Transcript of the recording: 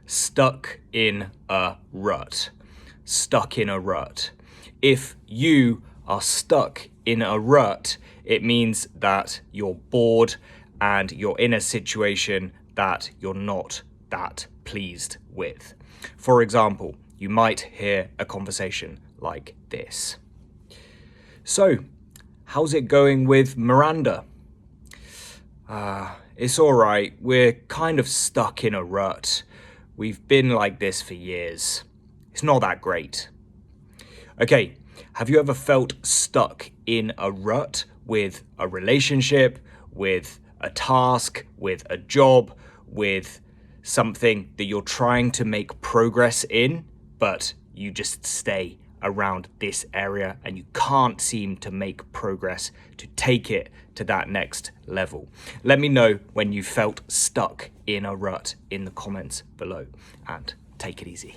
stuck in a rut. Stuck in a rut. If you are stuck in a rut, it means that you're bored and you're in a situation that you're not that pleased with. For example, you might hear a conversation like this. So, how's it going with Miranda? It's all right. We're kind of stuck in a rut. We've been like this for years. It's not that great. Okay, have you ever felt stuck in a rut with a relationship, with a task, with a job, with something that you're trying to make progress in, but you just stay around this area and you can't seem to make progress to take it to that next level? Let me know when you felt stuck in a rut in the comments below, and take it easy.